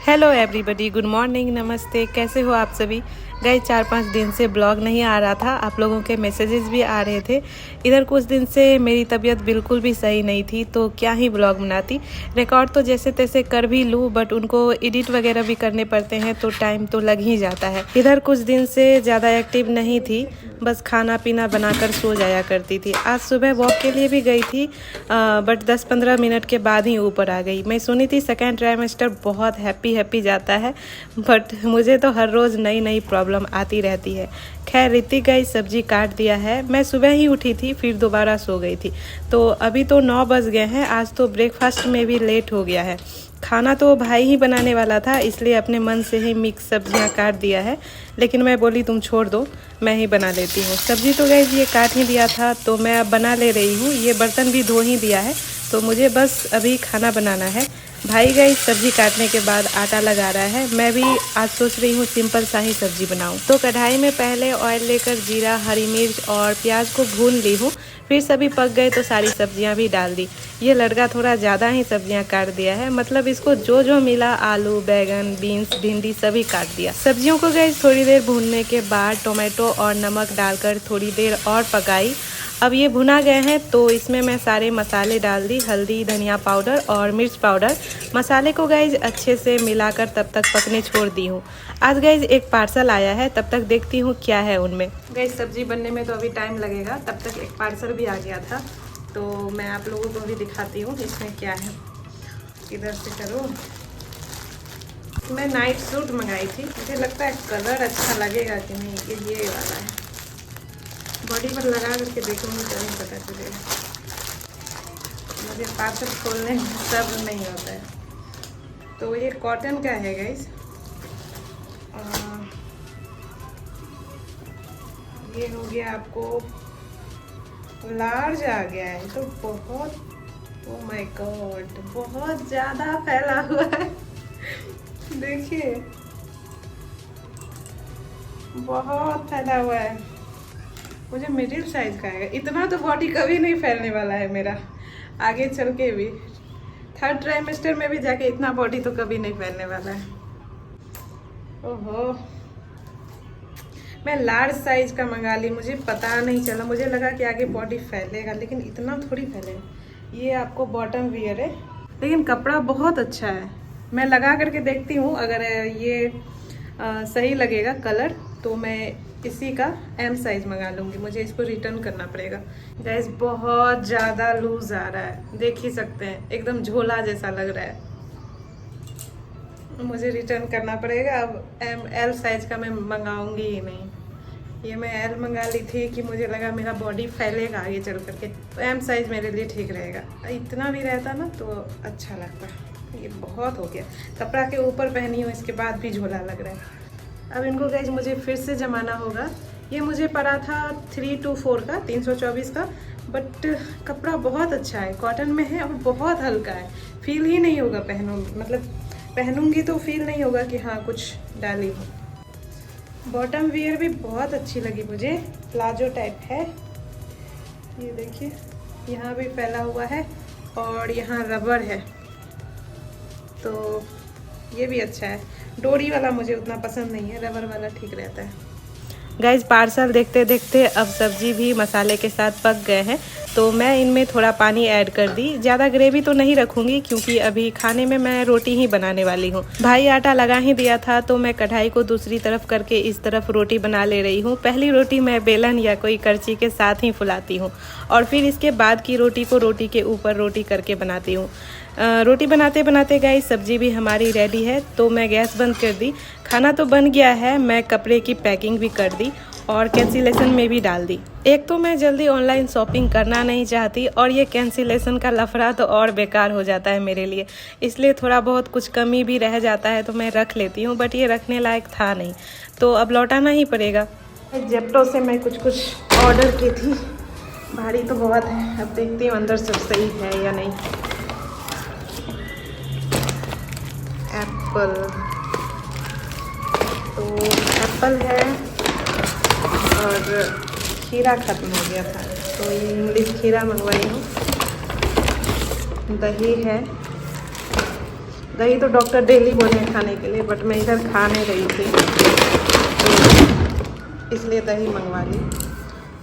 Hello everybody, good morning, नमस्ते। कैसे हो आप सभी? गए 4-5 दिन से ब्लॉग नहीं आ रहा था, आप लोगों के मैसेजेस भी आ रहे थे। इधर कुछ दिन से मेरी तबीयत बिल्कुल भी सही नहीं थी, तो क्या ही ब्लॉग बनाती। रिकॉर्ड तो जैसे तैसे कर भी लूँ, बट उनको एडिट वगैरह भी करने पड़ते हैं, तो टाइम तो लग ही जाता है। इधर कुछ दिन से ज़्यादा एक्टिव नहीं थी, बस खाना पीना बनाकर सो जाया करती थी। आज सुबह वॉक के लिए भी गई थी, बट 10-15 मिनट के बाद ही ऊपर आ गई। मैं सुनी थी सेकेंड ट्राइमेस्टर बहुत हैप्पी जाता है, बट मुझे तो हर रोज़ नई नई प्रॉब्लम आती रहती है। खैर, ऋतिक गई सब्जी काट दिया है। मैं सुबह ही उठी थी, फिर दोबारा सो गई थी, तो अभी तो 9 बज गए हैं। आज तो ब्रेकफास्ट में भी लेट हो गया है। खाना तो भाई ही बनाने वाला था, इसलिए अपने मन से ही मिक्स सब्जियां काट दिया है, लेकिन मैं बोली तुम छोड़ दो, मैं ही बना लेती हूँ। सब्जी तो गैस ये काट ही दिया था, तो मैं अब बना ले रही हूँ। ये बर्तन भी धो ही दिया है, तो मुझे बस अभी खाना बनाना है। भाई गई सब्जी काटने के बाद आटा लगा रहा है। मैं भी आज सोच रही हूँ सिंपल सा ही सब्जी बनाऊँ। तो कढ़ाई में पहले ऑयल लेकर जीरा, हरी मिर्च और प्याज को भून ली हूँ। फिर सभी पक गए तो सारी सब्जियां भी डाल दी। ये लड़का थोड़ा ज़्यादा ही सब्जियां काट दिया है, मतलब इसको जो जो मिला, आलू, बैगन, बीन्स, भिंडी सभी काट दिया। सब्जियों को गई थोड़ी देर भूनने के बाद टोमेटो और नमक डालकर थोड़ी देर और पकाई। अब ये भुना गए हैं, तो इसमें मैं सारे मसाले डाल दी, हल्दी, धनिया पाउडर और मिर्च पाउडर। मसाले को गाइज अच्छे से मिलाकर तब तक पकने छोड़ दी हूँ। आज गाइज एक पार्सल आया है, तब तक देखती हूँ क्या है उनमें। गाइज सब्जी बनने में तो अभी टाइम लगेगा, तब तक एक पार्सल भी आ गया था, तो मैं आप लोगों को भी दिखाती हूँ इसमें क्या है। इधर से करो। मैं नाइट सूट मंगाई थी, मुझे लगता है कलर अच्छा लगेगा कि नहीं। ये वाला है, बॉडी पर लगा करके देखूंगी तो नहीं पता चलेगा। मुझे पार्सल खोलने में सब्र नहीं होता है। तो ये कॉटन का है गाइस। ये हो गया आपको लार्ज आ गया है, तो बहुत, ओ माय गॉड, बहुत ज़्यादा फैला हुआ है। देखिए, बहुत फैला हुआ है। मुझे मिडिल साइज का है, इतना तो बॉडी कभी नहीं फैलने वाला है मेरा, आगे चल के भी। थर्ड ट्राइमेस्टर में भी जाके इतना बॉडी तो कभी नहीं फैलने वाला है। ओहो, मैं लार्ज साइज का मंगा ली, मुझे पता नहीं चला। मुझे लगा कि आगे बॉडी फैलेगा, लेकिन इतना थोड़ी फैलेगा। ये आपको बॉटम वियर है, लेकिन कपड़ा बहुत अच्छा है। मैं लगा करके देखती हूँ, अगर ये सही लगेगा कलर, तो मैं इसी का M साइज मंगा लूँगी। मुझे इसको रिटर्न करना पड़ेगा। गाइस बहुत ज़्यादा लूज आ रहा है, देख ही सकते हैं, एकदम झोला जैसा लग रहा है। मुझे रिटर्न करना पड़ेगा। अब L साइज का मैं मंगाऊंगी ही नहीं। ये मैं L मंगा ली थी कि मुझे लगा मेरा बॉडी फैलेगा आगे चल करके, तो M साइज मेरे लिए ठीक रहेगा। इतना भी रहता ना तो अच्छा लगता। ये बहुत हो गया, कपड़ा के ऊपर पहनी हूँ, इसके बाद भी झोला लग रहा है। अब इनको गाइज मुझे फिर से जमाना होगा। ये मुझे पड़ा था 324 का, 324 का, बट कपड़ा बहुत अच्छा है, कॉटन में है और बहुत हल्का है। फील ही नहीं होगा मतलब पहनूंगी तो फील नहीं होगा कि हाँ कुछ डाली हूँ। बॉटम वियर भी बहुत अच्छी लगी मुझे, प्लाजो टाइप है। ये देखिए, यहाँ भी फैला हुआ है और यहाँ रबर है, तो ये भी अच्छा है। डोरी वाला मुझे उतना पसंद नहीं है, रबर वाला ठीक रहता है। गाइज पार्सल देखते देखते अब सब्जी भी मसाले के साथ पक गए हैं, तो मैं इनमें थोड़ा पानी ऐड कर दी। ज़्यादा ग्रेवी तो नहीं रखूँगी, क्योंकि अभी खाने में मैं रोटी ही बनाने वाली हूँ। भाई आटा लगा ही दिया था, तो मैं कढ़ाई को दूसरी तरफ करके इस तरफ रोटी बना ले रही हूँ। पहली रोटी मैं बेलन या कोई करछी के साथ ही फुलाती हूँ, और फिर इसके बाद की रोटी को रोटी के ऊपर रोटी करके बनाती हूँ। रोटी बनाते बनाते गाइस सब्जी भी हमारी रेडी है, तो मैं गैस बंद कर दी। खाना तो बन गया है, मैं कपड़े की पैकिंग भी कर दी और कैंसिलेशन में भी डाल दी। एक तो मैं जल्दी ऑनलाइन शॉपिंग करना नहीं चाहती, और ये कैंसिलेशन का लफड़ा तो और बेकार हो जाता है मेरे लिए, इसलिए थोड़ा बहुत कुछ कमी भी रह जाता है तो मैं रख लेती हूँ, बट ये रखने लायक था नहीं, तो अब लौटाना ही पड़ेगा। जेप्टो से मैं कुछ ऑर्डर की थी, भारी तो बहुत है, अब देखती हूँ अंदर सब सही है या नहीं। एप्पल, तो एप्पल है, और खीरा ख़त्म हो गया था, तो ये इंग्लिश खीरा मंगवाई हूँ। दही है, दही तो डॉक्टर डेली बोले हैं खाने के लिए, बट मैं इधर खा नहीं रही थी तो इसलिए दही मंगवा ली।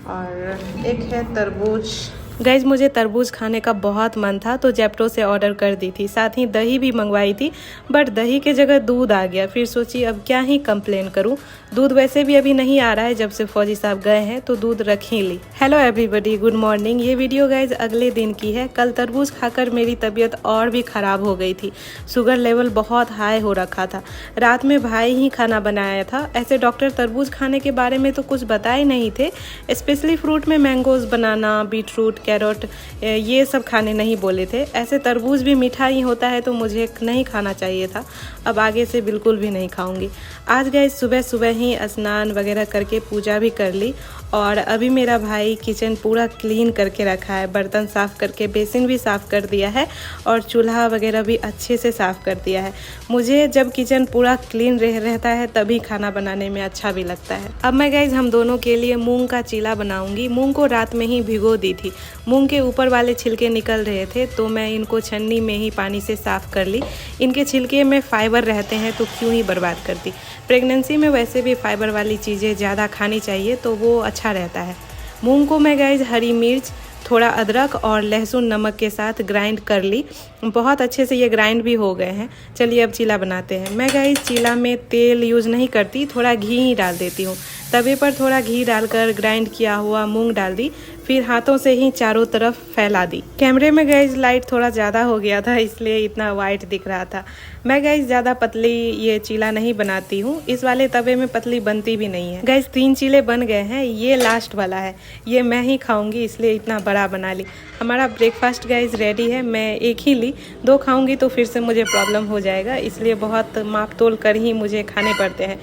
और एक है तरबूज। गाइज मुझे तरबूज खाने का बहुत मन था तो जेप्टो से ऑर्डर कर दी थी, साथ ही दही भी मंगवाई थी, बट दही के जगह दूध आ गया। फिर सोची अब क्या ही कंप्लेन करूं, दूध वैसे भी अभी नहीं आ रहा है, जब से फौजी साहब गए हैं तो दूध रख ही ली। Hello everybody, good morning. ये वीडियो गाइज अगले दिन की है। कल तरबूज खाकर मेरी तबीयत और भी ख़राब हो गई थी, शुगर लेवल बहुत हाई हो रखा था। रात में भाई ही खाना बनाया था। ऐसे डॉक्टर तरबूज खाने के बारे में तो कुछ बताए नहीं थे, स्पेशली फ्रूट में मैंगोज, बनाना, बीटरूट, कैरोट ये सब खाने नहीं बोले थे। ऐसे तरबूज भी मीठा ही होता है तो मुझे नहीं खाना चाहिए था। अब आगे से बिल्कुल भी नहीं खाऊंगी। आज गए सुबह सुबह ही स्नान वगैरह करके पूजा भी कर ली और अभी मेरा भाई किचन पूरा क्लीन करके रखा है, बर्तन साफ़ करके बेसिन भी साफ़ कर दिया है और चूल्हा वगैरह भी अच्छे से साफ़ कर दिया है। मुझे जब किचन पूरा क्लीन रहता है तभी खाना बनाने में अच्छा भी लगता है। अब मैं गाइज हम दोनों के लिए मूंग का चीला बनाऊंगी। मूंग को रात में ही भिगो दी थी। मूंग के ऊपर वाले छिलके निकल रहे थे तो मैं इनको छन्नी में ही पानी से साफ़ कर ली। इनके छिलके में फाइबर रहते हैं तो क्यों ही बर्बाद करती। प्रेगनेंसी में वैसे भी फाइबर वाली चीज़ें ज़्यादा खानी चाहिए तो वो अच्छा रहता है। मूंग को मैं गाइज हरी मिर्च, थोड़ा अदरक और लहसुन नमक के साथ ग्राइंड कर ली। बहुत अच्छे से ये ग्राइंड भी हो गए हैं। चलिए अब चीला बनाते हैं। मैं गाइस चीला में तेल यूज़ नहीं करती, थोड़ा घी ही डाल देती हूँ। तवे पर थोड़ा घी डालकर ग्राइंड किया हुआ मूंग डाल दी, फिर हाथों से ही चारों तरफ फैला दी। कैमरे में गाइस लाइट थोड़ा ज़्यादा हो गया था इसलिए इतना वाइट दिख रहा था। मैं गाइस ज़्यादा पतली ये चीला नहीं बनाती हूँ, इस वाले तवे में पतली बनती भी नहीं है। गाइस 3 चीले बन गए हैं, ये लास्ट वाला है, ये मैं ही खाऊंगी इसलिए इतना बड़ा बना ली। हमारा ब्रेकफास्ट गाइस रेडी है। मैं एक ही ली, 2 खाऊंगी तो फिर से मुझे प्रॉब्लम हो जाएगा, इसलिए बहुत माप तोल कर ही मुझे खाने पड़ते हैं।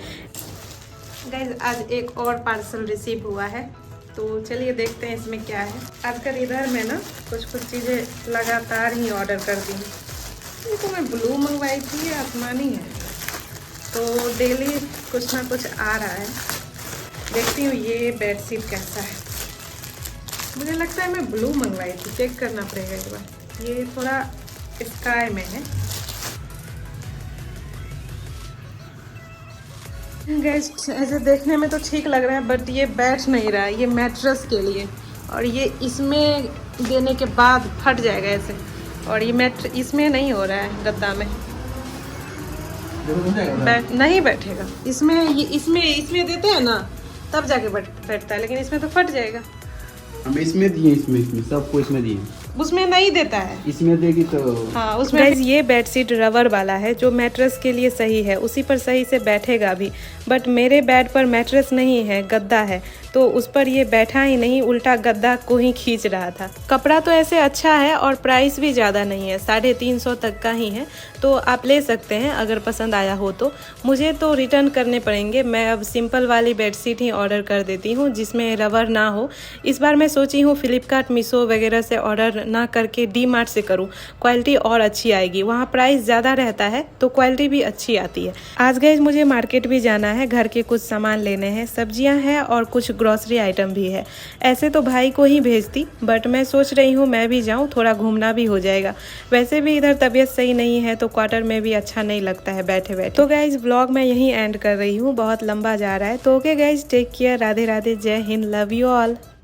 गाइस आज एक और पार्सल रिसीव हुआ है तो चलिए देखते हैं इसमें क्या है। आजकल इधर में ना कुछ चीज़ें लगातार ही ऑर्डर कर दी। ये तो मैं ब्लू मंगवाई थी, आसमानी है, तो डेली कुछ ना कुछ आ रहा है। देखती हूँ ये बेडशीट कैसा है। मुझे लगता है मैं ब्लू मंगवाई थी, चेक करना पड़ेगा एक बार। ये थोड़ा स्काई में है। गैस ऐसे देखने में तो ठीक लग रहा है बट ये बैठ नहीं रहा है, ये मैट्रेस के लिए, और ये इसमें देने के बाद फट जाएगा ऐसे, और ये इसमें नहीं हो रहा है, गद्दा में नहीं बैठेगा। इसमें देते हैं ना तब जाके बैठता है, लेकिन इसमें तो फट जाएगा। हम इसमें दिए, इसमें सबको इसमें दिए, उसमें नहीं देता है, इसमें देगी तो हाँ उसमें। ये बेडशीट रबर वाला है जो मैट्रेस के लिए सही है, उसी पर सही से बैठेगा भी, बट मेरे बेड पर मैट्रेस नहीं है, गद्दा है, तो उस पर ये बैठा ही नहीं, उल्टा गद्दा को ही खींच रहा था। कपड़ा तो ऐसे अच्छा है और प्राइस भी ज़्यादा नहीं है, 350 तक का ही है, तो आप ले सकते हैं अगर पसंद आया हो तो। मुझे तो रिटर्न करने पड़ेंगे, मैं अब सिंपल वाली बेडशीट ही ऑर्डर कर देती हूँ जिसमें रबर ना हो। इस बार मैं सोची हूँ फ्लिपकार्ट, मीशो वगैरह से ऑर्डर ना करके डी-मार्ट से करूँ, क्वालिटी और अच्छी आएगी। वहाँ प्राइस ज़्यादा रहता है तो क्वालिटी भी अच्छी आती है। आज गाइस मुझे मार्केट भी जाना है, घर के कुछ सामान लेने हैं, सब्जियाँ हैं और कुछ ग्रॉसरी आइटम भी है। ऐसे तो भाई को ही भेजती बट मैं सोच रही हूँ मैं भी जाऊँ, थोड़ा घूमना भी हो जाएगा। वैसे भी इधर तबीयत सही नहीं है तो क्वार्टर में भी अच्छा नहीं लगता है बैठे बैठे। तो गाइज व्लॉग मैं यहीं एंड कर रही हूँ, बहुत लंबा जा रहा है। तो okay guys, take care, Radhe Radhe, Jai Hind, love you all.